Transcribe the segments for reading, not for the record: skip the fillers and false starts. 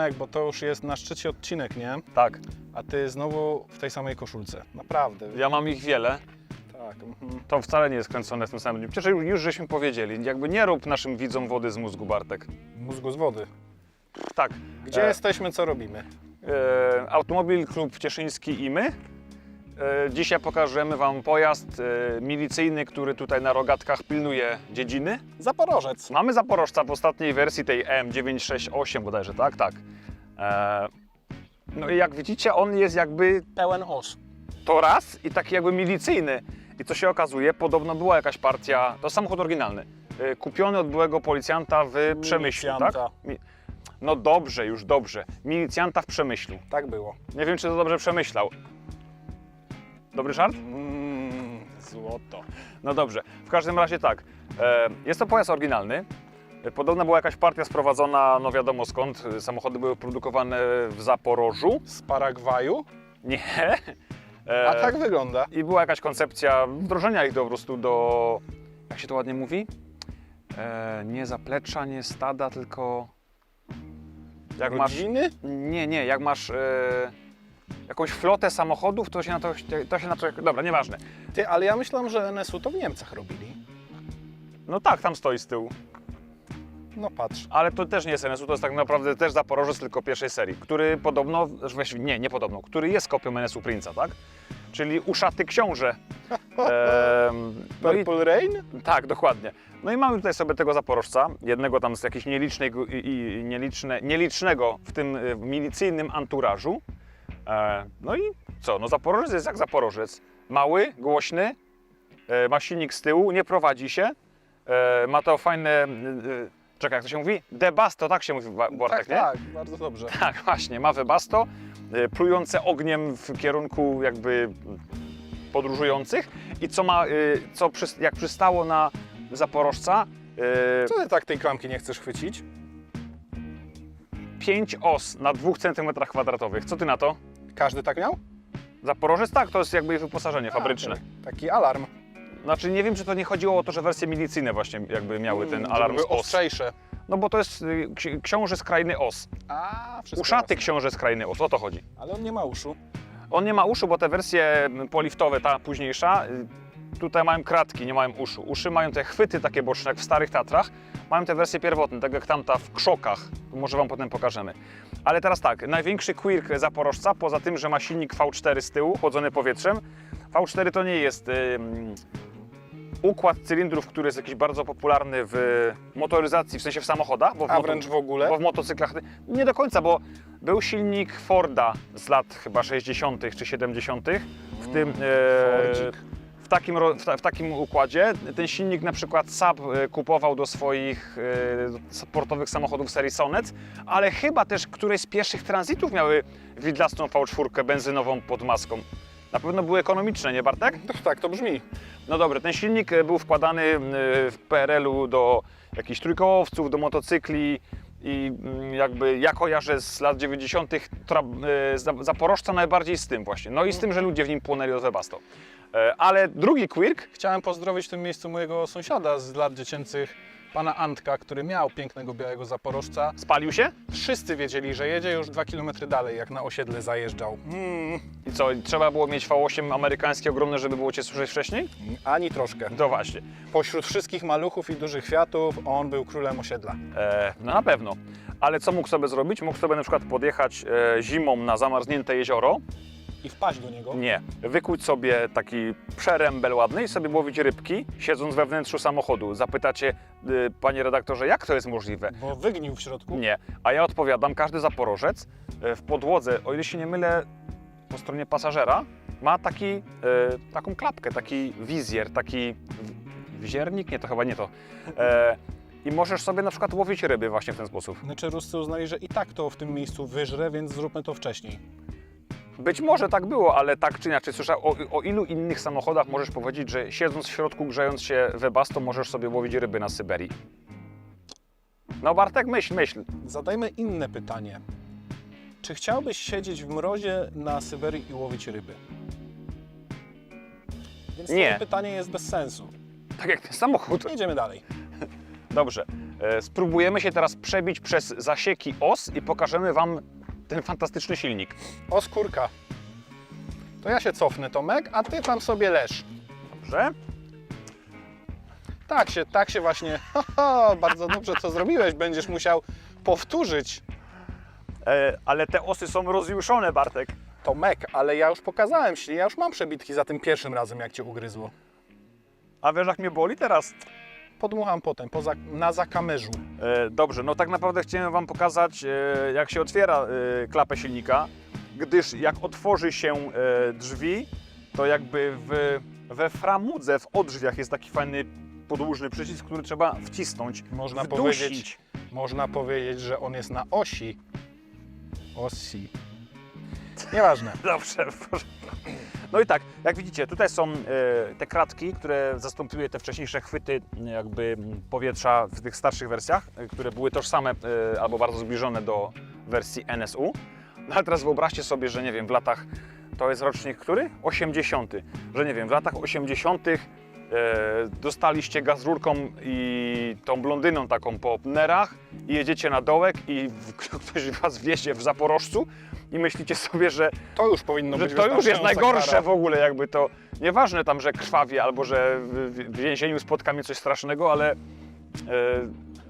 Tomek, bo to już jest na szczycie odcinek, nie? Tak. A ty znowu w tej samej koszulce. Naprawdę. Ja mam ich wiele. Tak. To wcale nie jest kręcone w tym samym dniu. Przecież już żeśmy powiedzieli, jakby nie rób naszym widzom wody z mózgu, Bartek. Mózgu z wody. Tak. Gdzie jesteśmy, co robimy? Automobil Klub Cieszyński i my. Dzisiaj pokażemy Wam pojazd milicyjny, który tutaj na rogatkach pilnuje dziedziny. Zaporożec. Mamy Zaporożca w ostatniej wersji tej M968 bodajże, tak? Tak. No i jak widzicie, on jest jakby Pełen os. to raz i taki jakby milicyjny. I co się okazuje, podobno była jakaś partia, to samochód oryginalny, kupiony od byłego policjanta w Przemyślu, tak? Milicjanta. No dobrze, już dobrze. Milicjanta w Przemyślu. Tak było. Nie wiem, czy to dobrze przemyślał. Dobry żart? Złoto. No dobrze. W każdym razie tak. Jest to pojazd oryginalny. Podobno była jakaś partia sprowadzona, no wiadomo skąd. Samochody były produkowane w Zaporożu. Z Paragwaju? Nie. A tak wygląda. I była jakaś koncepcja wdrożenia ich po prostu do, jak się to ładnie mówi? Nie zaplecza, nie stada, tylko jak Rodziny? Nie, jak masz jakąś flotę samochodów, to się na to, dobra, nieważne. Ty, ale ja myślałem, że NSU to w Niemcach robili. No tak, tam stoi z tyłu. No patrz. Ale to też nie jest NSU, to jest tak naprawdę też Zaporożec, tylko pierwszej serii, który podobno, właściwie nie podobno, który jest kopią NSU Prince'a, tak? Czyli uszaty książę. No i, Purple Rain? tak, dokładnie. No i mamy tutaj sobie tego Zaporożca, jednego tam z jakiejś nielicznego w tym milicyjnym anturażu. No i co? No Zaporożec jest jak Zaporożec. Mały, głośny, ma silnik z tyłu, nie prowadzi się, ma to fajne... Czekaj, jak to się mówi? Debasto, tak się mówi, Bartek, Tak, nie? tak, bardzo dobrze. Tak, właśnie, ma Webasto, plujące ogniem w kierunku jakby podróżujących i jak przystało na Zaporożca, Co ty tak tej klamki nie chcesz chwycić? 5 os na 2 cm². Co ty na to? Każdy tak miał? Zaporożec? Tak, to jest jakby wyposażenie fabryczne. Taki alarm. Znaczy nie wiem, czy to nie chodziło o to, że wersje milicyjne właśnie jakby miały ten alarm z Żeby os. ostrzejsze. No bo to jest książę z krainy os. A, wszystko Uszaty jasne. książę z krainy os, o to chodzi. Ale on nie ma uszu. On nie ma uszu, bo te wersje poliftowe, ta późniejsza, tutaj mają kratki, nie mają uszu. Uszy mają te chwyty takie boczne, jak w starych Tatrach. Mają te wersje pierwotne, tak jak tamta w Krzokach. Może Wam potem pokażemy. Ale teraz tak, największy quirk Zaporożca, poza tym, że ma silnik V4 z tyłu, chłodzony powietrzem. V4 to nie jest układ cylindrów, który jest jakiś bardzo popularny w motoryzacji, w sensie w samochodach. A wręcz w ogóle? Bo w motocyklach nie do końca, bo był silnik Forda z lat chyba 60. czy 70. w tym w takim układzie. Ten silnik na przykład Saab kupował do swoich sportowych samochodów serii Sonet, ale chyba też któreś z pierwszych tranzytów miały widlastą V4 benzynową pod maską. Na pewno były ekonomiczne, nie Bartek? Tak, to brzmi. No dobra, ten silnik był wkładany w PRL-u do jakichś trójkołowców, do motocykli i jakby ja kojarzę z lat 90. Zaporożca najbardziej z tym właśnie. No i z tym, że ludzie w nim płonęli od Webasto. Ale drugi quirk... Chciałem pozdrowić w tym miejscu mojego sąsiada z lat dziecięcych, pana Antka, który miał pięknego białego Zaporożca. Spalił się? Wszyscy wiedzieli, że jedzie już 2 km dalej, jak na osiedle zajeżdżał. I co, trzeba było mieć V8 amerykańskie ogromne, żeby było Cię słyszeć wcześniej? Ani troszkę. No właśnie. Pośród wszystkich maluchów i dużych Fiatów on był królem osiedla. No na pewno. Ale co mógł sobie zrobić? Mógł sobie na przykład podjechać zimą na zamarznięte jezioro. I wpaść do niego? Nie. Wykuć sobie taki przerębel ładny i sobie łowić rybki, siedząc we wnętrzu samochodu. Zapytacie, panie redaktorze, jak to jest możliwe? Bo wygnił w środku? Nie. A ja odpowiadam, każdy Zaporożec w podłodze, o ile się nie mylę, po stronie pasażera, ma taką klapkę, taki wizjer, taki wiziernik? Nie, to chyba nie to. I możesz sobie na przykład łowić ryby właśnie w ten sposób. Znaczy Ruscy uznali, że i tak to w tym miejscu wyżre, więc zróbmy to wcześniej. Być może tak było, ale tak czy inaczej. Słyszę, o ilu innych samochodach możesz powiedzieć, że siedząc w środku, grzejąc się Webasto, możesz sobie łowić ryby na Syberii? No Bartek, myśl. Zadajmy inne pytanie. Czy chciałbyś siedzieć w mrozie na Syberii i łowić ryby? Więc Nie. to pytanie jest bez sensu. Tak jak ten samochód. Jedziemy dalej. Dobrze. Spróbujemy się teraz przebić przez zasieki os i pokażemy Wam ten fantastyczny silnik. O, skórka. To ja się cofnę, Tomek, a ty tam sobie leż. Dobrze? Tak się właśnie, bardzo dobrze co zrobiłeś, będziesz musiał powtórzyć. Ale te osy są rozjuszone, Bartek. Tomek, ale ja już pokazałem, ja już mam przebitki za tym pierwszym razem, jak cię ugryzło. A wiesz, jak mnie boli teraz? Podmucham potem, na zakamerzu. Dobrze, no tak naprawdę chciałem Wam pokazać, jak się otwiera klapę silnika, gdyż jak otworzy się drzwi, to jakby we framudze, w odrzwiach jest taki fajny podłużny przycisk, który trzeba wcisnąć, wdusić. Można powiedzieć, że on jest na osi. Nieważne. Dobrze, w porządku. No i tak, jak widzicie, tutaj są te kratki, które zastąpiły te wcześniejsze chwyty jakby powietrza w tych starszych wersjach, które były tożsame albo bardzo zbliżone do wersji NSU. No ale teraz wyobraźcie sobie, że nie wiem, w latach, to jest rocznik który? 80. Że nie wiem, w latach 80. Dostaliście gaz rurką i tą blondyną taką po nerach i jedziecie na dołek i ktoś Was wiezie w Zaporożcu i myślicie sobie, że To już powinno być to już jest wystarczająca najgorsze kara. w ogóle, jakby to nieważne tam, że krwawie albo że w więzieniu spotka mnie coś strasznego, ale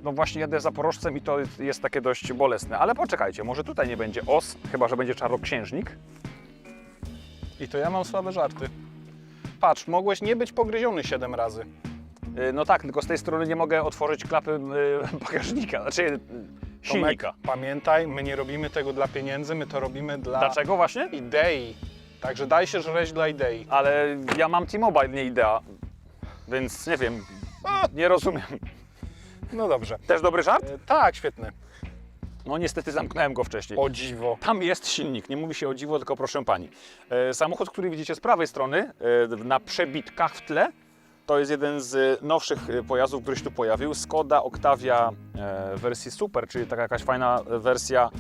no właśnie jadę Zaporożcem i to jest takie dość bolesne. Ale poczekajcie, może tutaj nie będzie os, chyba że będzie czarnoksiężnik. I to ja mam słabe żarty. Patrz, mogłeś nie być pogryziony 7 razy. No tak, tylko z tej strony nie mogę otworzyć klapy bagażnika, znaczy silnika. Tomek, pamiętaj, my nie robimy tego dla pieniędzy, my to robimy dla Dlaczego właśnie? idei. Także daj się żreć dla idei. Ale ja mam T-Mobile, nie Idea, więc nie wiem, nie rozumiem. No dobrze. Też dobry żart? Tak, świetny. No niestety zamknąłem go wcześniej. O dziwo. Tam jest silnik, nie mówi się o dziwo, tylko proszę Pani. Samochód, który widzicie z prawej strony, na przebitkach w tle, to jest jeden z nowszych pojazdów, który się tu pojawił. Skoda Octavia w wersji Super, czyli taka jakaś fajna wersja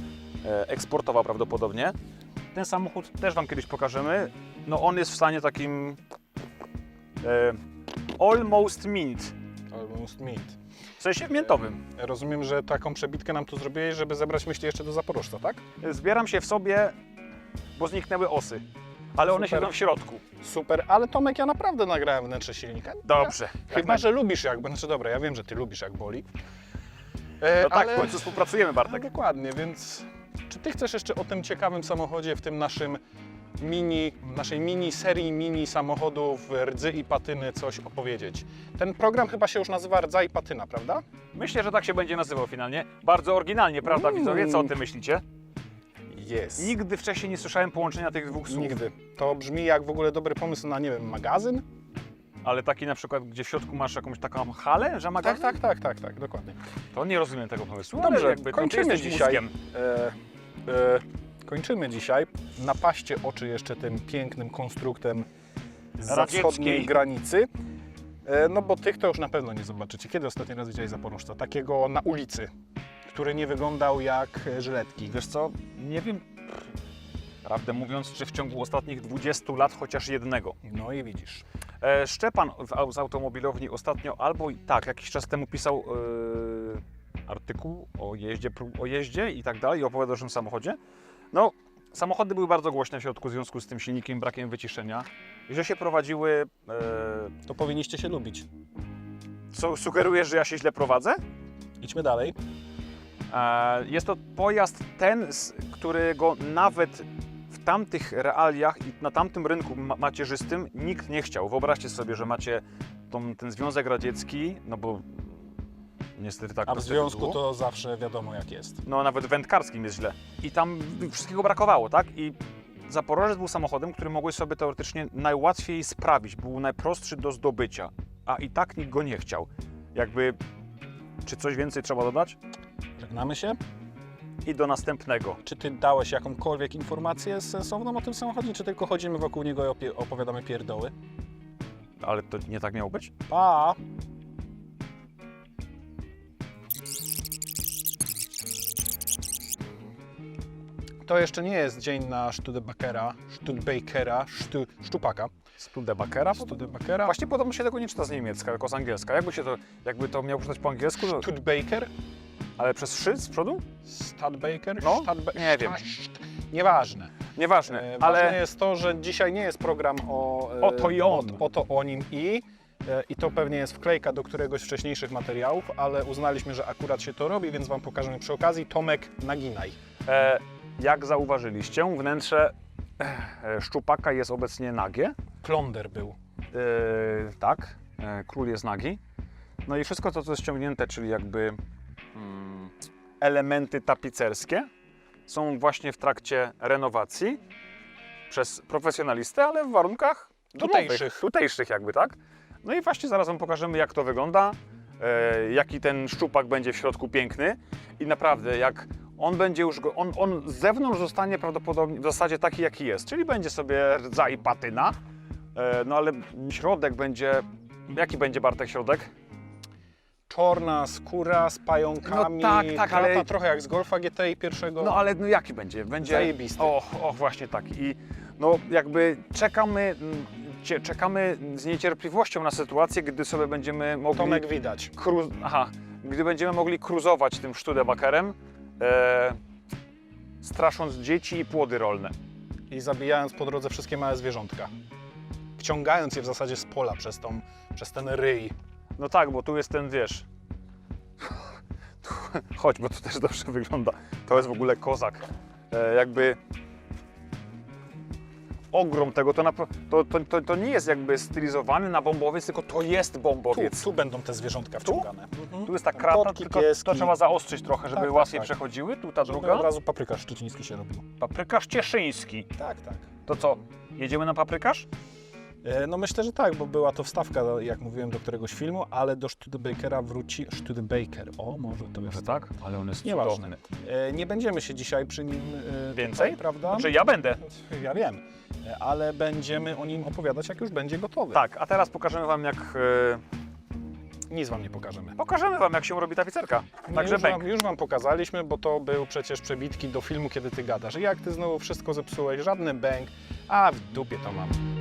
eksportowa prawdopodobnie. Ten samochód też Wam kiedyś pokażemy. No on jest w stanie takim almost mint, Almost mint. w sensie miętowym. Rozumiem, że taką przebitkę nam tu zrobiłeś, żeby zebrać myśli jeszcze do Zaporożca, tak? Zbieram się w sobie, bo zniknęły osy, ale one Super. siedzą w środku. Super, ale Tomek, ja naprawdę nagrałem wnętrze silnika. Dobrze. Chyba, że lubisz jak, znaczy dobra, ja wiem, że ty lubisz jak boli. No tak, ale... w końcu współpracujemy, Tak, Bartek. dokładnie, więc czy ty chcesz jeszcze o tym ciekawym samochodzie w tym naszej mini serii mini samochodów Rdzy i Patyny coś opowiedzieć? Ten program chyba się już nazywa Rdza i Patyna, prawda? Myślę, że tak się będzie nazywał finalnie. Bardzo oryginalnie, prawda, widzowie? Co o tym myślicie? Jest. Nigdy wcześniej nie słyszałem połączenia tych dwóch słów. Nigdy. To brzmi jak w ogóle dobry pomysł na, nie wiem, magazyn? Ale taki na przykład, gdzie w środku masz jakąś taką halę, że magazyn? Tak, dokładnie. To nie rozumiem tego pomysłu, Dobrze, ale jakby to ty kończymy jesteś dzisiaj. mózgiem. Kończymy dzisiaj. Napaście oczy jeszcze tym pięknym konstruktem z Radzieckiej. wschodniej granicy. No bo tych to już na pewno nie zobaczycie. Kiedy ostatni raz widziałeś Zaporożca? Takiego na ulicy, który nie wyglądał jak żyletki. Wiesz co, nie wiem, prawdę mówiąc, czy w ciągu ostatnich 20 lat chociaż jednego. No i widzisz. Szczepan z automobilowni ostatnio tak, jakiś czas temu pisał artykuł o jeździe i tak dalej, i opowiadał o tym samochodzie. No, samochody były bardzo głośne w środku w związku z tym silnikiem, brakiem wyciszenia. I że się prowadziły... To powinniście się lubić. Co sugerujesz, że ja się źle prowadzę? Idźmy dalej. Jest to pojazd ten, którego nawet w tamtych realiach i na tamtym rynku macierzystym nikt nie chciał. Wyobraźcie sobie, że macie ten Związek Radziecki, no bo niestety tak A w to związku było. to zawsze wiadomo jak jest. No nawet wędkarskim jest źle. I tam wszystkiego brakowało, tak? I Zaporożec był samochodem, który mogłeś sobie teoretycznie najłatwiej sprawić. Był najprostszy do zdobycia, a i tak nikt go nie chciał. Jakby, czy coś więcej trzeba dodać? Żegnamy się. I do następnego. Czy ty dałeś jakąkolwiek informację sensowną o tym samochodzie, czy tylko chodzimy wokół niego i opowiadamy pierdoły? Ale to nie tak miało być? Pa! To jeszcze nie jest dzień na Studebakera, Studebakera? Studebakera. Właśnie podobno się tego nie czyta z niemiecka, tylko z angielska. Jakby to miał czytać po angielsku, to, Studbaker? ale przez szy z przodu? Studbaker? No, nie wiem. Nieważne. Nieważne, Ważne ale jest to, że dzisiaj nie jest program o to i on. O to, o nim i to pewnie jest wklejka do któregoś z wcześniejszych materiałów, ale uznaliśmy, że akurat się to robi, więc Wam pokażemy przy okazji. Tomek, naginaj. jak zauważyliście, wnętrze szczupaka jest obecnie nagie. Klonder był. Tak, król jest nagi. No i wszystko to, co jest ściągnięte, czyli jakby elementy tapicerskie, są właśnie w trakcie renowacji przez profesjonalistę, ale w warunkach domowych, tutejszych jakby, tak? No i właśnie zaraz Wam pokażemy, jak to wygląda, jaki ten szczupak będzie w środku piękny i naprawdę jak on będzie już, on z zewnątrz zostanie prawdopodobnie w zasadzie taki, jaki jest, czyli będzie sobie rdza i patyna, no ale środek będzie, jaki będzie, Bartek, środek? Czarna skóra z pająkami, No tak, krata, ale trochę jak z Golfa GTI pierwszego. no ale no jaki będzie? Będzie Zajebisty. O, właśnie tak. I no jakby czekamy z niecierpliwością na sytuację, gdy sobie będziemy mogli Tomek widać. gdy będziemy mogli cruzować tym Studebakerem, strasząc dzieci i płody rolne. I zabijając po drodze wszystkie małe zwierzątka. Wciągając je w zasadzie z pola przez ten ryj. No tak, bo tu jest ten, wiesz... Chodź, bo to też dobrze wygląda. To jest w ogóle kozak. Jakby... Ogrom tego, to nie jest jakby stylizowany na bombowiec, tylko to jest bombowiec. Tu będą te zwierzątka wciągane. Tu jest ta krata, Kotki, tylko pieski. to trzeba zaostrzyć trochę, żeby Tak, łatwiej tak. przechodziły. Tu ta Żeby druga. od razu paprykarz szczeciński się robił. Paprykarz cieszyński. Tak, tak. To co, jedziemy na paprykarz? No myślę, że tak, bo była to wstawka, jak mówiłem, do któregoś filmu, ale do Studebakera wróci Studebaker. O, może to jest tak, ale on jest Nieważne. cudowny. Nie będziemy się dzisiaj przy nim Więcej? Tutaj, prawda? Znaczy ja będę. Ja wiem, ale będziemy o nim opowiadać, jak już będzie gotowy. Tak, a teraz pokażemy Wam, jak... Nic Wam nie pokażemy. Pokażemy Wam, jak się robi tapicerka. Także Już wam pokazaliśmy, bo to był przecież przebitki do filmu, kiedy Ty gadasz. I jak Ty znowu wszystko zepsułeś, żadny bęk, a w dupie to mam.